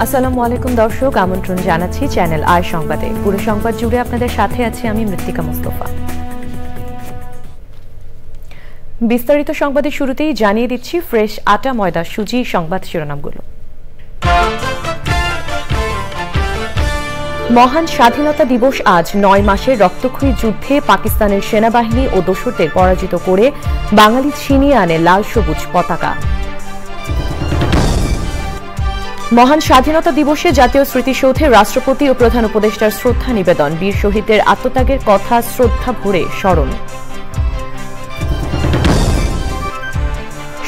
আসসালামু আলাইকুম দর্শক, আমন্ত্রণ জানাচ্ছি চ্যানেল আই সংবাদে। পুরো সংবাদ জুড়ে আপনাদের সাথে আছি আমি মৃত্তিকা মুস্তফা। বিস্তারিত সংবাদের শুরুতেই জানিয়ে দিচ্ছি ফ্রেশ আটা ময়দা সুজি সংবাদ শিরোনামগুলো। মহান স্বাধীনতা দিবস আজ ৯ মাসের রক্তক্ষয়ী যুদ্ধে পাকিস্তানের সেনাবাহিনী ও দোসরদের পরাজিত করে বাঙালি ছিনিয়ে আনে লাল সবুজ পতাকা। মহান স্বাধীনতা দিবসে জাতীয় স্মৃতিসৌধে রাষ্ট্রপতি ও প্রধান উপদেষ্টার শ্রদ্ধা নিবেদন, বীর শহীদদের আত্মত্যাগের কথা শ্রদ্ধা ভরে স্মরণ।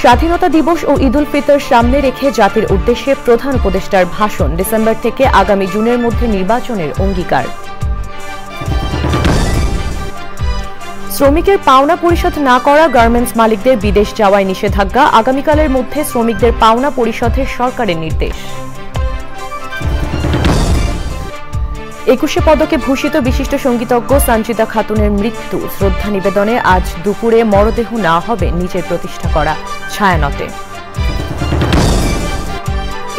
স্বাধীনতা দিবস ও ঈদ উল ফিতর সামনে রেখে জাতির উদ্দেশ্যে প্রধান উপদেষ্টার ভাষণ, ডিসেম্বর থেকে আগামী জুনের মধ্যে নির্বাচনের অঙ্গীকার। শ্রমিকের পাওনা পরিশোধ না করা গার্মেন্টস মালিকদের বিদেশ যাওয়ায় নিষেধাজ্ঞা, আগামীকালের মধ্যে শ্রমিকদের পাওনা পরিশোধের সরকারের নির্দেশ। 21 পদকে ভূষিত বিশিষ্ট সঙ্গীতজ্ঞ সঞ্জিদা খাতুনের মৃত্যু, শ্রদ্ধা নিবেদনে আজ দুপুরে মরদেহ না হবে নিজের প্রতিষ্ঠা করা ছায়ানটে।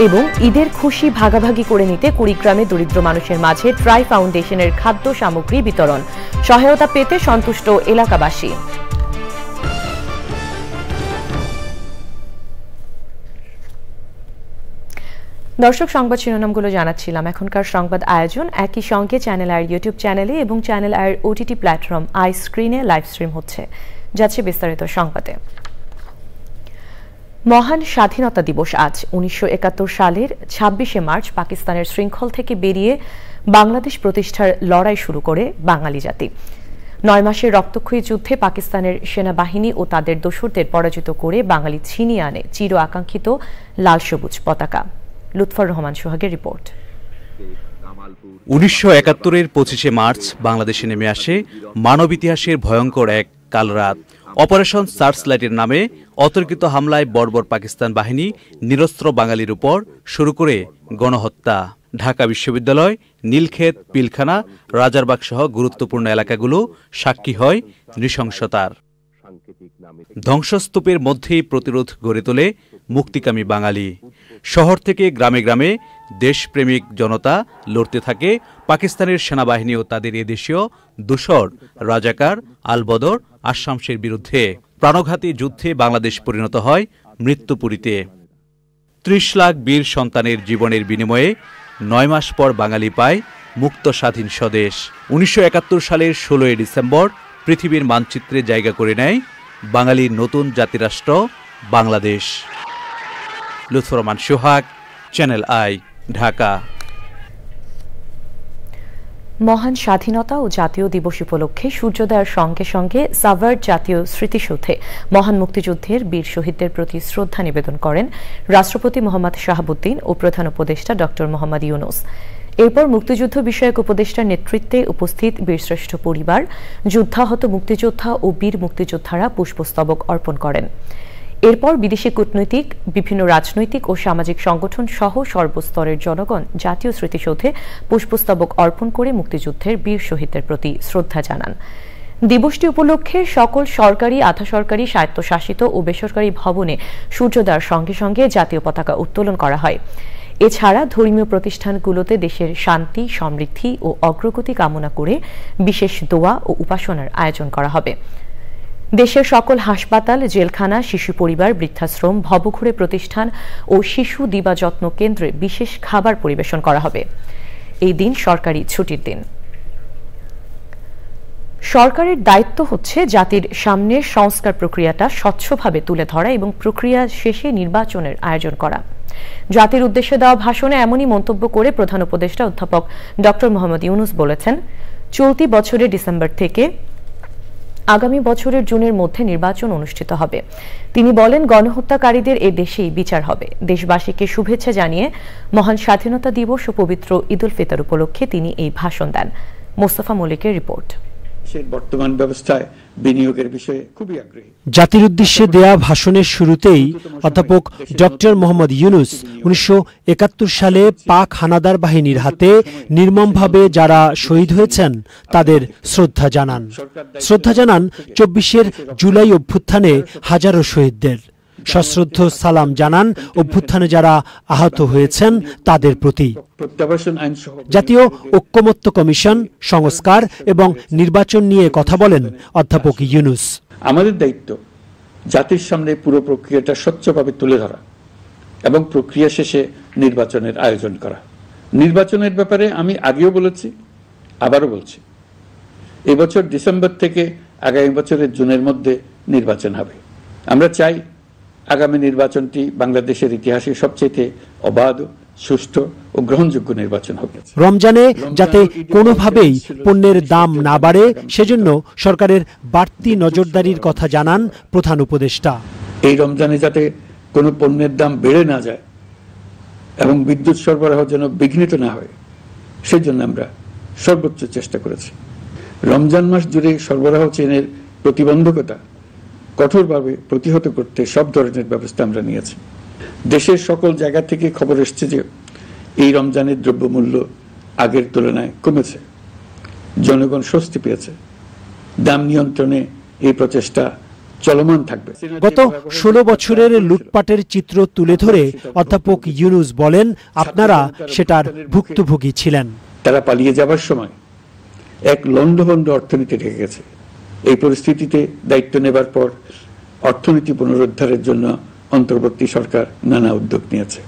এবং ঈদের খুশি ভাগাভাগি করে নিতে কুড়িগ্রামে দরিদ্র মানুষের মাঝে ট্রাই ফাউন্ডেশনের খাদ্য সামগ্রী বিতরণ, সহায়তা পেতে সন্তুষ্ট এলাকাবাসী। দর্শক, সংবাদ শিরোনামগুলো জানাচ্ছিলাম। এখনকার সংবাদ আয়োজন একই সঙ্গে চ্যানেল আইয়ের ইউটিউব চ্যানেলে এবং চ্যানেল আইয়ের ওটিটি প্ল্যাটফর্ম আই স্ক্রিনে লাইভ স্ট্রিম হচ্ছে। যাচ্ছে বিস্তারিত সংবাদে। মহান স্বাধীনতা দিবস আজ। 1971 সালের 26শে মার্চ পাকিস্তানের শৃঙ্খল থেকে বেরিয়ে বাংলাদেশ প্রতিষ্ঠার লড়াই শুরু করে বাঙালি জাতি। 9 মাসের রক্তক্ষয়ী যুদ্ধে পাকিস্তানের সেনাবাহিনী ও তাদের দোসরদের পরাজিত করে বাঙালি ছিনিয়ে আনে চির আকাঙ্ক্ষিত লাল সবুজ পতাকা। লুৎফর রহমান সোহাগের রিপোর্ট। 1971-এর 25শে মার্চ বাংলাদেশে নেমে আসে মানব ইতিহাসের ভয়ঙ্কর এক কালরাত। অপারেশন সার্চলাইটের নামে অতর্কিত হামলায় বর্বর পাকিস্তান বাহিনী নিরস্ত্র বাঙালির উপর শুরু করে গণহত্যা। ঢাকা বিশ্ববিদ্যালয়, নীলক্ষেত, পিলখানা, রাজারবাগ সহ গুরুত্বপূর্ণ এলাকাগুলো সাক্ষী হয় নৃশংসতার। ধ্বংসস্তূপের মধ্যেই প্রতিরোধ গড়ে তোলে মুক্তিকামী বাঙালি। শহর থেকে গ্রামে গ্রামে দেশপ্রেমিক জনতা লড়তে থাকে পাকিস্তানের সেনাবাহিনী ও তাদের এদেশীয় দোসর রাজাকার আলবদর আশামসের বিরুদ্ধে। প্রাণঘাতী যুদ্ধে বাংলাদেশ পরিণত হয় মৃত্যুপুরীতে। 30 লাখ বীর সন্তানের জীবনের বিনিময়ে 9 মাস পর বাঙালি পায় মুক্ত স্বাধীন স্বদেশ। 1971 সালের 16 ডিসেম্বর পৃথিবীর মানচিত্রে জায়গা করে নেয় বাঙালির নতুন জাতিরাষ্ট্র বাংলাদেশ। লুৎফর রহমান সোহাগ, চ্যানেল আই, ঢাকা। মহান স্বাধীনতা ও জাতীয় দিবস উপলক্ষে সূর্যোদয়ের সঙ্গে সঙ্গে সাভার জাতীয় স্মৃতিসৌধে মহান মুক্তিযুদ্ধের বীর শহীদদের প্রতি শ্রদ্ধা নিবেদন করেন রাষ্ট্রপতি মোহাম্মদ শাহাবুদ্দিন ও প্রধান উপদেষ্টা ড মোহাম্মদ ইউনূস। এরপর মুক্তিযুদ্ধ বিষয়ক উপদেষ্টার নেতৃত্বে উপস্থিত বীরশ্রেষ্ঠ পরিবার, যুদ্ধাহত মুক্তিযোদ্ধা ও বীর মুক্তিযোদ্ধারা পুষ্পস্তবক অর্পণ করেন। এরপর বিদেশি কূটনৈতিক, বিভিন্ন রাজনৈতিক ও সামাজিক সংগঠন সহ সর্বস্তরের জনগণ জাতীয় স্মৃতিসৌধে পুষ্পস্তবক অর্পণ করে মুক্তিযুদ্ধের বীর শহীদদের প্রতি শ্রদ্ধা জানান। দিবসটি উপলক্ষে সকল সরকারি, আধা সরকারি, স্বায়ত্তশাসিত ও বেসরকারি ভবনে সূর্যোদয়ের সঙ্গে সঙ্গে জাতীয় পতাকা উত্তোলন করা হয়। এছাড়া ধর্মীয় প্রতিষ্ঠানগুলোতে দেশের শান্তি, সমৃদ্ধি ও অগ্রগতি কামনা করে বিশেষ দোয়া ও উপাসনার আয়োজন করা হবে। দেশের সকল হাসপাতাল, জেলখানা, শিশু পরিবার, বৃদ্ধাশ্রম, ভবঘুরে প্রতিষ্ঠান ও শিশু দিবাযত্ন কেন্দ্রে বিশেষ খাবার পরিবেশন করা হবে। এই দিন সরকারি ছুটির দিন। সরকারের দায়িত্ব হচ্ছে জাতির সামনে সংস্কার প্রক্রিয়াটা স্বচ্ছভাবে তুলে ধরা এবং প্রক্রিয়া শেষে নির্বাচনের আয়োজন করা। জাতির উদ্দেশ্যে দেওয়া ভাষণে এমনই মন্তব্য করে প্রধান উপদেষ্টা অধ্যাপক ড মোহাম্মদ ইউনূস বলেছেন, চলতি বছরের ডিসেম্বর থেকে আগামী বছরের জুনের মধ্যে নির্বাচন অনুষ্ঠিত হবে। তিনি বলেন, গণহত্যাকারীদের এ দেশেই বিচার হবে। দেশবাসীকে শুভেচ্ছা জানিয়ে মহান স্বাধীনতা দিবস ও পবিত্র ঈদ উল ফিতর উপলক্ষে তিনি এই ভাষণ দেন। মোস্তফা মল্লিকের রিপোর্ট। বর্তমান ব্যবস্থায় বিনিয়োগের বিষয়ে খুবই আগ্রহী। জাতির উদ্দেশ্যে দেয়া ভাষণের শুরুতেই অধ্যাপক ডক্টর মোহাম্মদ ইউনূস ১৯৭১ সালে পাক হানাদার বাহিনীর হাতে নির্মমভাবে যারা শহীদ হয়েছেন তাদের শ্রদ্ধা জানান ২৪ জুলাই অভ্যুত্থানে হাজারো শহীদদের। সশ্রদ্ধ সালাম জানান অভ্যুত্থানে যারা আহত হয়েছেন তাদের প্রতি। জাতীয় ঐকমত্য কমিশন, সংস্কার এবং নির্বাচন নিয়ে কথা বলেন অধ্যাপক ইউনূস। আমাদের দায়িত্ব জাতির সামনে পুরো প্রক্রিয়াটা স্বচ্ছভাবে তুলে ধরা এবং প্রক্রিয়া শেষে নির্বাচনের আয়োজন করা। নির্বাচনের ব্যাপারে আমি আগেও বলেছি, আবারও বলছি, এবছর ডিসেম্বর থেকে আগামী বছরের জুনের মধ্যে নির্বাচন হবে। আমরা চাই আগামী নির্বাচনটি বাংলাদেশের ইতিহাসে সবচেয়ে অবাধ, সুষ্ঠু ও গ্রহণযোগ্য নির্বাচন হবে। রমজানে যাতে কোনোভাবেই পণ্যের দাম না বাড়ে সেজন্য সরকারের বাড়তি নজরদারির কথা জানান প্রধান উপদেষ্টা। এই রমজানে যাতে কোনো পণ্যের দাম বেড়ে না যায় এবং বিদ্যুৎ সরবরাহ যেন বিঘ্নিত না হয়, সেজন্য আমরা সর্বোচ্চ চেষ্টা করেছি। রমজান মাস জুড়ে সরবরাহ চেনের প্রতিবন্ধকতা কঠোরভাবে প্রতিহত করতে সব ধরনের ব্যবস্থা আমরা নিয়েছি। দেশের সকল জায়গা থেকে খবর এসছে যে এই রমজানের দ্রব্যমূল্য আগের তুলনায় কমেছে, জনগণ স্বস্তি পেয়েছে। দাম নিয়ন্ত্রণে এই প্রচেষ্টা চলমান থাকবে। গত ১৬ বছরের লুটপাটের চিত্র তুলে ধরে অধ্যাপক ইউনূস বলেন, আপনারা সেটার ভুক্তভোগী ছিলেন। তারা পালিয়ে যাবার সময় এক লন্ডভন্ড অর্থনীতি রেখে গেছে। এই পরিস্থিতিতে দায়িত্ব নেবার পর অর্থনীতি পুনরুদ্ধারের জন্য অন্তর্বর্তী সরকার নানা উদ্যোগ নিয়েছে।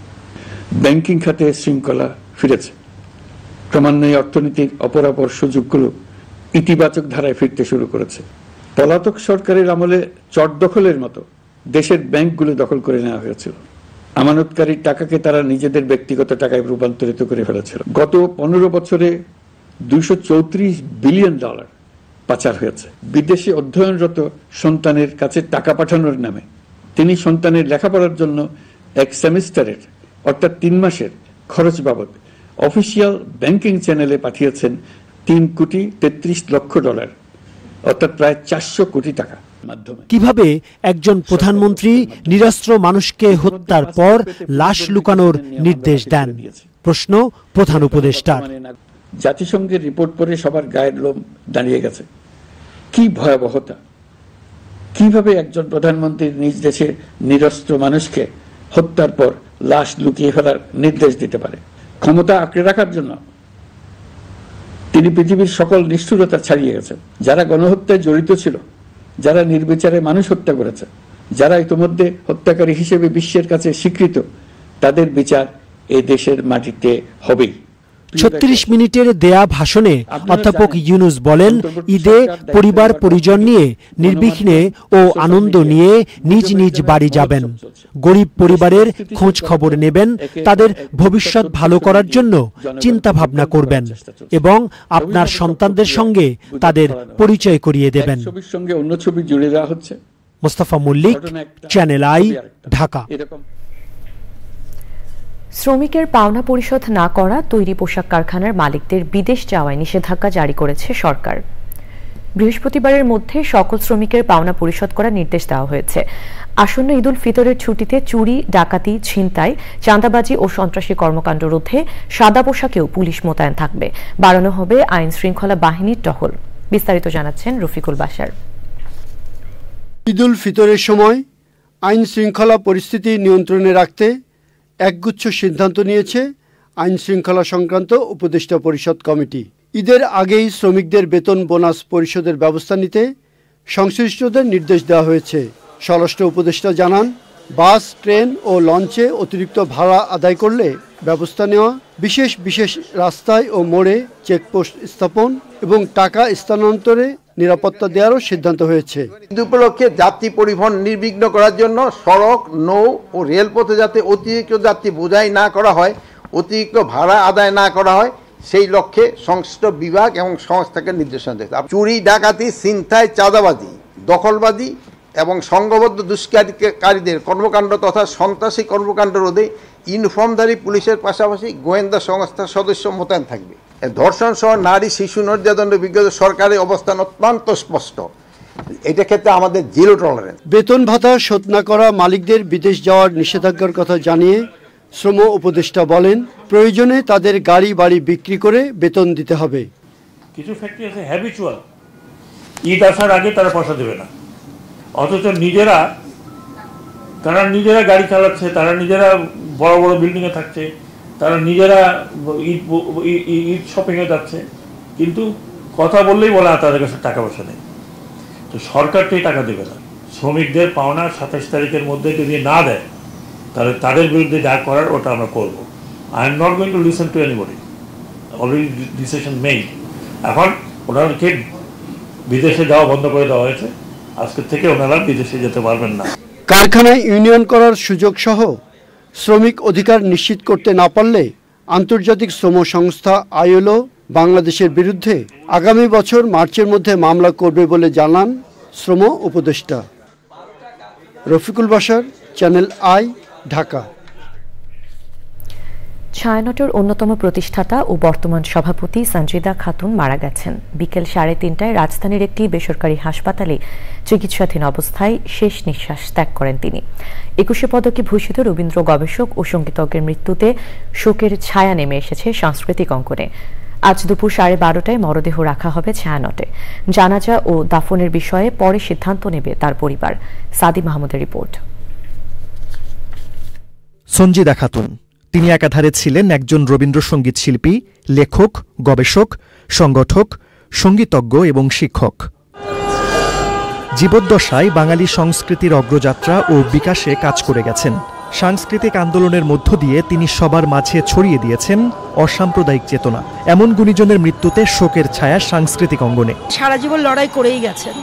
ব্যাংকিং খাতে শৃঙ্খলা ফিরেছে। ক্রমান্বয়ে অর্থনীতির অপরাপর সুযোগগুলো ইতিবাচক ধারায় ফিরতে শুরু করেছে। পলাতক সরকারের আমলে চট দখলের মতো দেশের ব্যাংকগুলো দখল করে নেওয়া হয়েছিল। আমানতকারীর টাকাকে তারা নিজেদের ব্যক্তিগত টাকায় রূপান্তরিত করে ফেলেছিল। গত ১৫ বছরে $234 বিলিয়ন পাচার হয়েছে। বিদেশে অধ্যয়নরত সন্তানের কাছে টাকা পাঠানোর নামে তিনি সন্তানের লেখাপড়ার জন্য এক সেমিস্টারের অর্থাৎ ৩ মাসের খরচ বাবদ অফিসিয়াল ব্যাংকিং চ্যানেলে পাঠিয়েছেন $3,33,00,000, অর্থাৎ প্রায় ৪০০ কোটি টাকা। কিভাবে একজন প্রধানমন্ত্রী নিরস্ত্র মানুষকে হত্যার পর লাশ লুকানোর নির্দেশ দেন? প্রশ্ন প্রধান উপদেষ্টার। জাতিসংঘের রিপোর্ট পড়ে সবার গায়ের লোম দাঁড়িয়ে গেছে। কি ভয়াবহতা! কিভাবে একজন প্রধানমন্ত্রী নিজ দেশে নিরস্ত্র মানুষকে হত্যার পর লাশ লুকিয়ে ফেলার নির্দেশ দিতে পারে? ক্ষমতা আঁকড়ে রাখার জন্য তিনি পৃথিবীর সকল নিষ্ঠুরতা ছাড়িয়ে গেছেন। যারা গণহত্যায় জড়িত ছিল, যারা নির্বিচারে মানুষ হত্যা করেছে, যারা ইতিমধ্যে হত্যাকারী হিসেবে বিশ্বের কাছে স্বীকৃত, তাদের বিচার এ দেশের মাটিতে হবেই। ৩৬ মিনিটের দেয়া ভাষণে অধ্যাপক ইউনূস বলেন, ঈদে পরিবার পরিজন নিয়ে নির্বিঘ্নে ও আনন্দ নিয়ে নিজ নিজ বাড়ি যাবেন। গরিব পরিবারের খোঁজ খবর নেবেন, তাদের ভবিষ্যৎ ভালো করার জন্য চিন্তা ভাবনা করবেন এবং আপনার সন্তানদের সঙ্গে তাদের পরিচয় করিয়ে দেবেন। Mostafa Mallik, channel I, Dhaka. শ্রমিকের পাওনা পরিশোধ না করা তৈরি পোশাক কারখানার মালিকদের বিদেশ যাওয়ায় নিষেধাজ্ঞা জারি করেছে সরকার। বৃহস্পতিবারের মধ্যে সকল শ্রমিকের পাওনা পরিশোধ করার নির্দেশ দেওয়া হয়েছে। আসন্ন ঈদ উল ফিতরের ছুটিতে চুরি, ডাকাতি, ছিনতাই, চাঁদাবাজি ও সন্ত্রাসী কর্মকাণ্ড রোধে সাদা পোশাকেও পুলিশ মোতায়েন থাকবে। বাড়ানো হবে আইন শৃঙ্খলা বাহিনীর টহল। বিস্তারিত জানাচ্ছেন রফিকুল বাশার। ঈদ উল ফিতরের সময় আইন শৃঙ্খলা পরিস্থিতি নিয়ন্ত্রণে রাখতে একগুচ্ছ সিদ্ধান্ত নিয়েছে আইন শৃঙ্খলা সংক্রান্ত উপদেষ্টা পরিষদ কমিটি। ঈদের আগেই শ্রমিকদের বেতন বোনাস পরিশোধের ব্যবস্থা নিতে সংশ্লিষ্টদের নির্দেশ দেওয়া হয়েছে। স্বরাষ্ট্র উপদেষ্টা জানান, বাস, ট্রেন ও লঞ্চে অতিরিক্ত ভাড়া আদায় করলে ব্যবস্থা নেওয়া, বিশেষ বিশেষ রাস্তায় ও মোড়ে চেকপোস্ট স্থাপন এবং টাকা স্থানান্তরে নিরাপত্তা দেওয়ারও সিদ্ধান্ত হয়েছে। ঈদ উপলক্ষে যাত্রী পরিবহন নির্বিঘ্ন করার জন্য সড়ক, নৌ ও রেলপথে যাতে অতিরিক্ত যাত্রী বোঝাই না করা হয়, অতিরিক্ত ভাড়া আদায় না করা হয়, সেই লক্ষ্যে সংশ্লিষ্ট বিভাগ এবং সংস্থাকে নির্দেশনা দিয়েছে। চুরি, ডাকাতি, ছিনতাই, চাঁদাবাজি, দখলবাজি এবং সংঘবদ্ধ দুষ্কৃতিকারীদের কর্মকাণ্ড তথা সন্ত্রাসী কর্মকাণ্ড রোধে ইউনিফর্মধারী পুলিশের পাশাপাশি গোয়েন্দা সংস্থার সদস্য মোতায়েন থাকবে। ধর্ষণ সহ নারী শিশু নির্যাতনের বিরুদ্ধে সরকারের অবস্থান অত্যন্ত স্পষ্ট। এটা ক্ষেত্রে আমাদের জিরো টলারেন্স। বেতন ভাতা শোধ না করা মালিকদের বিদেশ যাওয়ার নিষেধাজ্ঞার কথা জানিয়ে শ্রম উপদেষ্টা বলেন, প্রয়োজনে তাদের গাড়ি বাড়ি বিক্রি করে বেতন দিতে হবে। কিছু ফ্যাক্টরি আছে হ্যাবিচুয়াল, ঈদ আসার আগে তারা পয়সা দেবে না, অথচ তারা নিজেরা গাড়ি চালাচ্ছে, তারা নিজেরা বড় বড় বিল্ডিংয়ে থাকছে, তারা নিজেরা ঈদ শপিংয়ে যাচ্ছে, কিন্তু কথা বললেই বলা তাদের কাছে টাকা পয়সা নেই। তো সরকার তো টাকা দেবে না। শ্রমিকদের পাওনা 27 তারিখের মধ্যে যদি না দেয় তাহলে তাদের বিরুদ্ধে যা করার ওটা আমরা করবো। I am not going to listen to anybody, already decision made. এখন ওনাদেরকে বিদেশে যাওয়া বন্ধ করে দেওয়া হয়েছে, আজকে থেকে ওনারা বিদেশে যেতে পারবেন না। কারখানায় ইউনিয়ন করার সুযোগ সহ শ্রমিক অধিকার নিশ্চিত করতে না পারলে আন্তর্জাতিক শ্রম সংস্থা আইএলও বাংলাদেশের বিরুদ্ধে আগামী বছর মার্চের মধ্যে মামলা করবে বলে জানান শ্রম উপদেষ্টা। Rafiqul Bashar, channel I, Dhaka. ছায়ানটের অন্যতম প্রতিষ্ঠাতা ও বর্তমান সভাপতি সঞ্জিদা খাতুন মারা গেছেন। বিকেল 3:30টায় রাজধানীর একটি বেসরকারি হাসপাতালে চিকিৎসাধীন অবস্থায় শেষ নিঃশ্বাস ত্যাগ করেন তিনি। 21 পদকে ভূষিত রবীন্দ্র গবেষক ও সঙ্গীতজ্ঞের মৃত্যুতে শোকের ছায়া নেমে এসেছে সাংস্কৃতিক অঙ্গনে। আজ দুপুর 12:30টায় মরদেহ রাখা হবে ছায়ানটে। জানাজা ও দাফনের বিষয়ে পরে সিদ্ধান্ত নেবে তার পরিবার। সাদি মাহমুদের রিপোর্ট। সঞ্জিদা খাতুন, তিনি একাধারে ছিলেন একজন রবীন্দ্রসঙ্গীত শিল্পী, লেখক, গবেষক, সংগঠক, সঙ্গীতজ্ঞ এবং শিক্ষক। জীবদ্দশায় বাঙালি সংস্কৃতির অগ্রযাত্রা ও বিকাশে কাজ করে গেছেন। সাংস্কৃতিক আন্দোলনের মধ্য দিয়ে তিনি সবার মাঝে ছড়িয়ে দিয়েছেন অসাম্প্রদায়িক চেতনা। এমন গুণীজনের মৃত্যুতে শোকের ছায়া সাংস্কৃতিক অঙ্গনে। সারা জীবন লড়াই করেই গেছেন,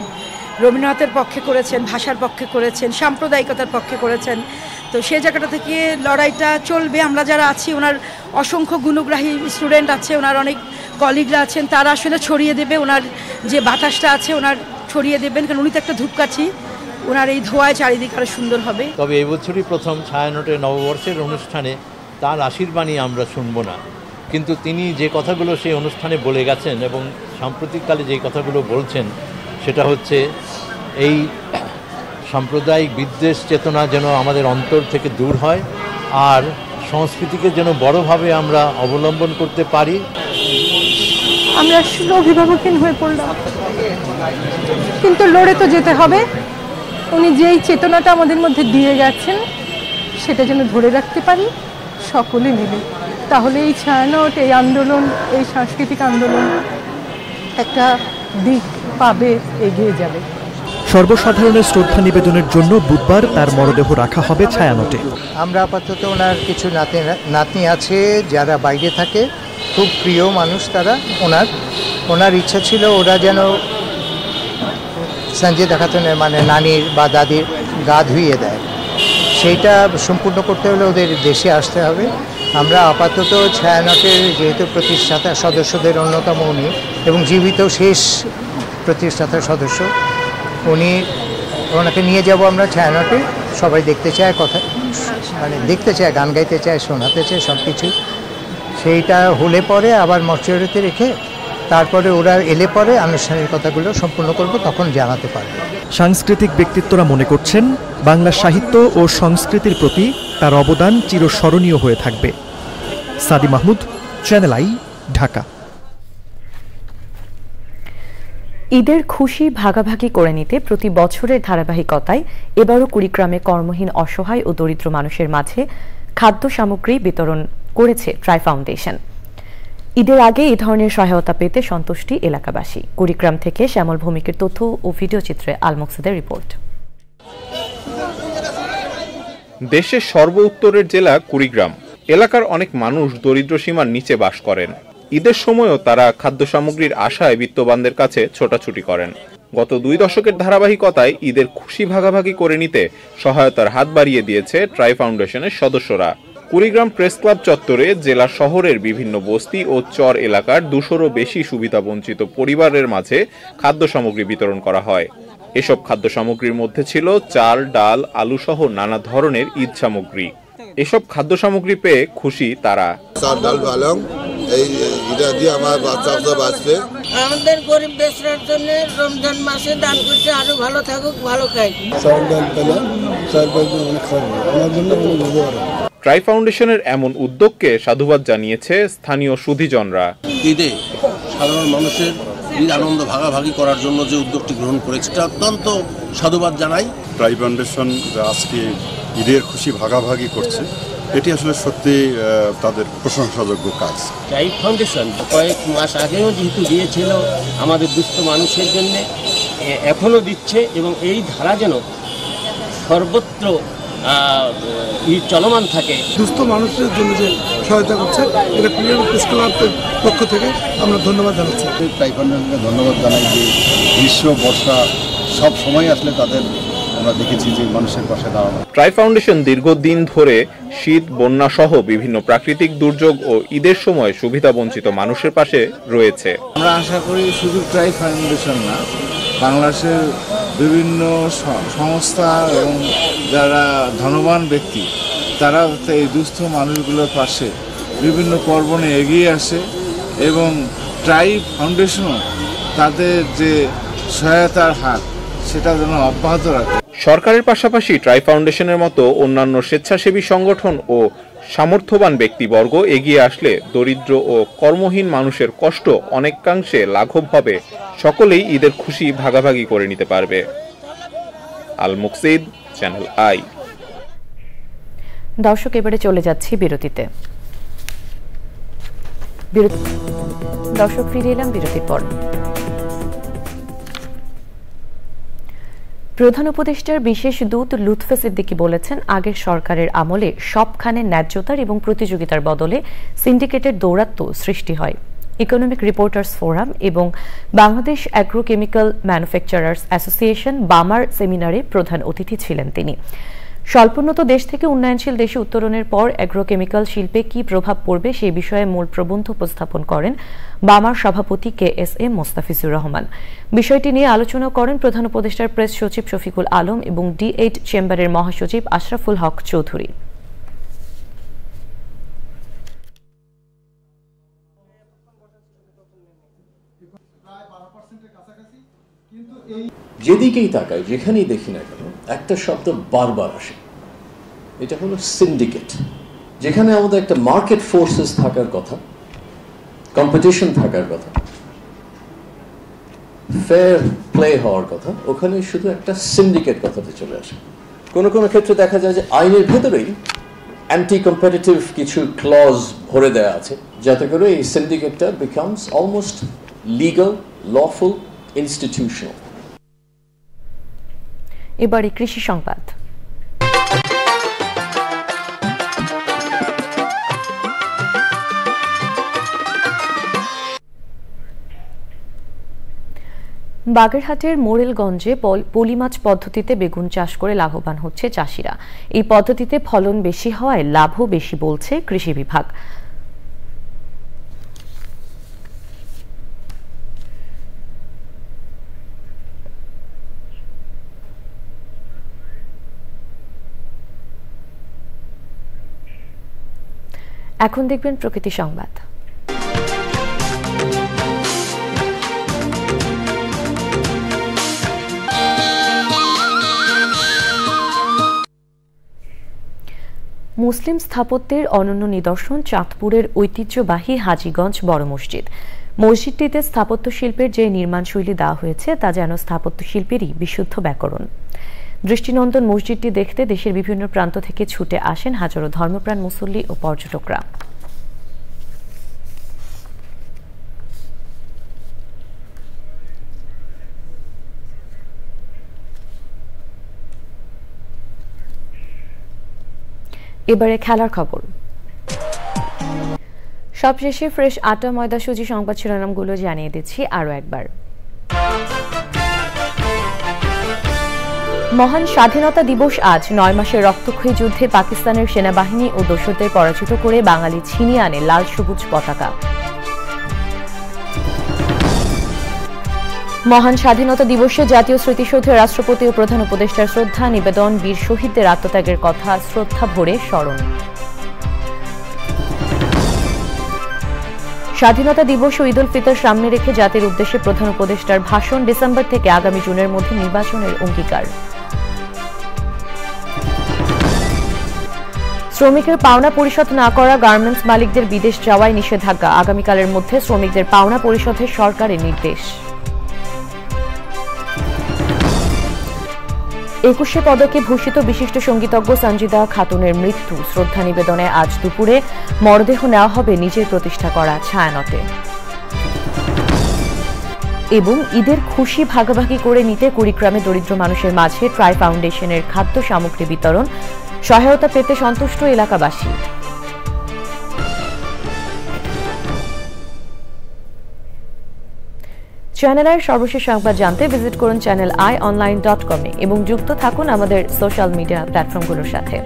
রবীন্দ্রনাথের পক্ষে করেছেন, ভাষার পক্ষে করেছেন, সাম্প্রদায়িকতার পক্ষে করেছেন। তো সেই জায়গাটা থেকে লড়াইটা চলবে। আমরা যারা আছি, ওনার অসংখ্য গুণগ্রাহী স্টুডেন্ট আছে, ওনার অনেক কলিগরা আছেন, তারা আসলে ছড়িয়ে দেবে ওনার যে বাতাসটা আছে, ওনার ছড়িয়ে দেবেন। কারণ উনি তো একটা ধূপকাঠি, ওনার এই ধোঁয়ায় চারিদিকে আরো সুন্দর হবে। তবে এই বছরই প্রথম ছায়ানটের নববর্ষের অনুষ্ঠানে তার আশীর্বাণী আমরা শুনব না, কিন্তু তিনি যে কথাগুলো সেই অনুষ্ঠানে বলে গেছেন এবং সাম্প্রতিককালে যে কথাগুলো বলছেন, সেটা হচ্ছে এই সাম্প্রদায়িক বিদ্বেষ চেতনা যেন আমাদের অন্তর থেকে দূর হয়, আর সংস্কৃতিকে যেন বড়ভাবে আমরা অবলম্বন করতে পারি। আমরা আসলে অভিভাবকহীন হয়ে পড়লাম, কিন্তু লড়ে তো যেতে হবে। উনি যেই চেতনাটা আমাদের মধ্যে দিয়ে গেছেন, সেটা যেন ধরে রাখতে পারি সকলে মিলে। তাহলে এই ছায়ানট, এই আন্দোলন, এই সাংস্কৃতিক আন্দোলন একটা দিক পাবে, এগিয়ে যাবে। সর্বসাধারণের শ্রদ্ধা নিবেদনের জন্য বুধবার তার মরদেহ রাখা হবে ছায়ানটে। আমরা আপাতত ওনার কিছু নাতনি আছে যারা বাইরে থাকে, খুব প্রিয় মানুষ তারা। ওনার ইচ্ছা ছিল ওরা যেন সঞ্জিদা খাতুনের মানে নানির বা দাদির গা ধুইয়ে দেয়। সেইটা সম্পূর্ণ করতে হলে ওদের দেশে আসতে হবে। আমরা আপাতত ছায়ানটের যেহেতু প্রতিষ্ঠাতা সদস্যদের অন্যতম উনি এবং জীবিত শেষ প্রতিষ্ঠাতা সদস্য, ওনাকে নিয়ে যাব আমরা ছায়ানটে। সবাই দেখতে চায়, কথা মানে দেখতে চায়, গান গাইতে চায়, শোনাতে চায়, সব কিছু। সেইটা হলে পরে আবার মর্চুয়ারিতে রেখে তারপরে ওরা এলে পরে আনুষ্ঠানিক কথাগুলো সম্পূর্ণ করব, তখন জানাতে পারবে। সাংস্কৃতিক ব্যক্তিত্বরা মনে করছেন বাংলা সাহিত্য ও সংস্কৃতির প্রতি তার অবদান চিরস্মরণীয় হয়ে থাকবে। সাদি মাহমুদ, চ্যানেল আই, ঢাকা। ঈদের খুশি ভাগাভাগি করে নিতে প্রতি বছরের ধারাবাহিকতায় এবারও কুড়িগ্রামে কর্মহীন, অসহায় ও দরিদ্র মানুষের মাঝে খাদ্য সামগ্রী বিতরণ করেছে ট্রাই ফাউন্ডেশন। ঈদের আগে এই ধরনের সহায়তা পেতে সন্তুষ্টি এলাকাবাসী। কুড়িগ্রাম থেকে শ্যামল ভৌমিকের তথ্য ও ভিডিও চিত্রে আল মুকসিদের রিপোর্ট। দেশের সর্ব উত্তরের জেলা কুড়িগ্রাম এলাকার অনেক মানুষ দরিদ্র সীমার নিচে বাস করেন। ঈদের সময়ও তারা খাদ্য সামগ্রীর আশায় বিত্তবানদের কাছে ছোটাছুটি করেন। গত 2 দশকের ধারাবাহিকতায় ঈদের খুশি ভাগাভাগি করে নিতে সহায়তার হাত বাড়িয়ে দিয়েছে ট্রাই ফাউন্ডেশনের সদস্যরা। কুড়িগ্রাম প্রেস ক্লাব চত্বরে জেলা শহরের বিভিন্ন বস্তি ও চর এলাকার 200-রও বেশি সুবিধাবঞ্চিত পরিবারের মাঝে খাদ্য সামগ্রী বিতরণ করা হয়। এসব খাদ্য সামগ্রীর মধ্যে ছিল চাল, ডাল, আলু সহ নানা ধরনের ঈদ সামগ্রী। এসব খাদ্য সামগ্রী পেয়ে খুশি তারা। চাল, ডাল, পালং এই এটা দিয়ে আমার বাচ্চা বাঁচবে। আমাদের গরিব দেশের জন্য রমজান মাসে দান করছে, আরো ভালো থাকুক, ভালো খাই। চাল, ডাল পেলে চাল পাইতে অনেক খাবো, আমার জন্য অনেক উপকার। ট্রাই ফাউন্ডেশনের এমন উদ্যোগকে সাধুবাদ জানিয়েছে স্থানীয় সুধীজনরা। ঈদে সাধারণ মানুষের ঈদ আনন্দ ভাগাভাগি করার জন্য যে উদ্যোগটি গ্রহণ করেছে এটা অত্যন্ত সাধুবাদ জানাই। ট্রাই ফাউন্ডেশন আজকে ঈদের খুশি ভাগাভাগি করছে, এটি আসলে সত্যি তাদের প্রশংসাযোগ্য কাজ। ট্রাই ফাউন্ডেশন কয়েক মাস আগেও যেহেতু দিয়েছিল আমাদের দুস্থ মানুষের জন্য, এখনও দিচ্ছে এবং এই ধারা যেন সর্বত্র চলমান থাকে। দুস্থ মানুষের জন্য যে সহায়তা করছে এটা কুড়িগ্রাম প্রেস ক্লাবের পক্ষ থেকে আমরা ধন্যবাদ জানাচ্ছি। ট্রাই ফাউন্ডেশনকে ধন্যবাদ জানাই যে গ্রীষ্ম বর্ষা সব সময় আসলে তাদের আমরা দেখেছি যে মানুষের পাশে দাঁড়ানো। ট্রাই ফাউন্ডেশন দীর্ঘদিন ধরে শীত, বন্যা সহ বিভিন্ন প্রাকৃতিক দুর্যোগ ও ঈদের সময় সুবিধা বঞ্চিত মানুষের পাশে রয়েছে। আমরা আশা করি শুধু ট্রাই ফাউন্ডেশন না, বাংলাদেশের বিভিন্ন সংস্থা এবং যারা ধনবান ব্যক্তি তারা এই দুস্থ মানুষগুলোর পাশে বিভিন্ন পর্বণে এগিয়ে আসে এবং ট্রাই ফাউন্ডেশনও তাদের যে সহায়তার হাত সেটা যেন অব্যাহত রাখে। সরকারের পাশাপাশি ট্রাই ফাউন্ডেশনের মতো অন্যান্য স্বেচ্ছাসেবী সংগঠন ও সামর্থ্যবান ব্যক্তিবর্গ এগিয়ে আসলে দরিদ্র ও কর্মহীন মানুষের কষ্ট অনেকাংশে লাঘব হবে, সকলেই ঈদের খুশি ভাগাভাগি করে নিতে পারবে। আল মুকসিদ, চ্যানেল আই। দর্শক, এবারে চলে যাচ্ছি বিরতিতে। দর্শক, ফিরে এলাম বিরতির পর। প্রধান উপদেষ্টার বিশেষ দূত লুৎফে সিদ্দিকী বলেছেন, আগের সরকারের আমলে সবখানে ন্যায্যতার এবং প্রতিযোগিতার বদলে সিন্ডিকেটের দৌরাত্ম্য সৃষ্টি হয়। ইকোনমিক রিপোর্টার্স ফোরাম এবং বাংলাদেশ অ্যাগ্রোকেমিক্যাল ম্যানুফ্যাকচারার্স অ্যাসোসিয়েশন বামার সেমিনারে প্রধান অতিথি ছিলেন তিনি। স্বল্পোন্নত দেশ থেকে উন্নয়নশীল দেশে উত্তরণের পর অ্যাগ্রোকেমিক্যাল শিল্পে কি প্রভাব পড়বে সেই বিষয়ে মূল প্রবন্ধ উপস্থাপন করেন বামার সভাপতি KSM মোস্তাফিজুর রহমান। বিষয়টি নিয়ে আলোচনা করেন প্রধান উপদেষ্টার প্রেস সচিব শফিকুল আলম এবং D8 চেম্বারের মহাসচিব আশরাফুল হক চৌধুরী। যেদিকেই তাকাই, যেখানেই দেখি না কেন, একটা শব্দ বারবার আসে, এটা হলো সিন্ডিকেট। যেখানে আমাদের একটা মার্কেট ফোর্সেস থাকার কথা, কম্পিটিশন থাকার কথা, ফেয়ার প্লে হওয়ার কথা, ওখানে শুধু একটা সিন্ডিকেট কথাতে চলে আসে। কোনো কোনো ক্ষেত্রে দেখা যায় যে আইনের ভেতরেই অ্যান্টি কম্পিটিটিভ কিছু ক্লজ ভরে দেওয়া আছে, যাতে করে এই সিন্ডিকেটটা becomes almost legal, lawful, institutional. এবারে কৃষি সংবাদ। বাগেরহাটের মোরেলগঞ্জে পলিমাছ পদ্ধতিতে বেগুন চাষ করে লাভবান হচ্ছে চাষিরা। এই পদ্ধতিতে ফলন বেশি হওয়ায় লাভও বেশি বলছে কৃষি বিভাগ। এখন দেখবেন প্রকৃতি সংবাদ। মুসলিম স্থাপত্যের অনন্য নিদর্শন চাঁদপুরের ঐতিহ্যবাহী হাজীগঞ্জ বড় মসজিদ। মসজিদটিতে স্থাপত্য শিল্পের যে নির্মাণশৈলী দেওয়া হয়েছে তা যেন স্থাপত্য শিল্পেরই বিশুদ্ধ ব্যাকরণ। দৃষ্টিনন্দন মসজিদটি দেখতে দেশের বিভিন্ন প্রান্ত থেকে ছুটে আসেন হাজারো ধর্মপ্রাণ মুসল্লি ও পর্যটকরা। এবারে খেলার খবর। সবশেষে ফ্রেশ আটা ময়দা সুজি সংবাদ শিরোনামগুলো জানিয়ে দিচ্ছি আরও একবার। মহান স্বাধীনতা দিবস আজ 9 মাসের রক্তক্ষয়ী যুদ্ধে পাকিস্তানের সেনাবাহিনী ও দোসরদের পরাজিত করে বাঙালি ছিনিয়ে আনে লাল সবুজ পতাকা। মহান স্বাধীনতা দিবসে জাতীয় স্মৃতিসৌধে রাষ্ট্রপতি ও প্রধান উপদেষ্টার শ্রদ্ধা নিবেদন, বীর শহীদদের আত্মত্যাগের কথা শ্রদ্ধা ভরে স্মরণ। স্বাধীনতা দিবস ও ঈদ উল ফিতর সামনে রেখে জাতির উদ্দেশ্যে প্রধান উপদেষ্টার ভাষণ, ডিসেম্বর থেকে আগামী জুনের মধ্যে নির্বাচনের অঙ্গীকার। শ্রমিকের পাওনা পরিশোধ না করা গার্মেন্টস মালিকদের বিদেশ যাওয়ায় নিষেধাজ্ঞা, আগামীকালের মধ্যে শ্রমিকদের পাওনা পরিশোধের সরকারের নির্দেশ। 21শে পদকে ভূষিত বিশিষ্ট সঙ্গীতজ্ঞ সঞ্জিদা খাতুনের মৃত্যু, শ্রদ্ধা নিবেদনে আজ দুপুরে মরদেহ নেওয়া হবে নিজের প্রতিষ্ঠা করা ছায়ানটে। এবং ঈদের খুশি ভাগাভাগি করে নিতে কুড়িগ্রামে দরিদ্র মানুষের মাঝে ট্রাই ফাউন্ডেশনের খাদ্য সামগ্রী বিতরণ, সহায়তা পেতে সন্তুষ্ট এলাকাবাসী। চ্যানেল আইয়ের সর্বশেষ সংবাদ জানতে ভিজিট করুন channelionline.com এবং যুক্ত থাকুন আমাদের সোশ্যাল মিডিয়া প্ল্যাটফর্মগুলোর সাথে।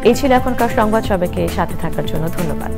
এই ছিল এখনকার সংবাদ, সবাইকে সাথে থাকার জন্য ধন্যবাদ।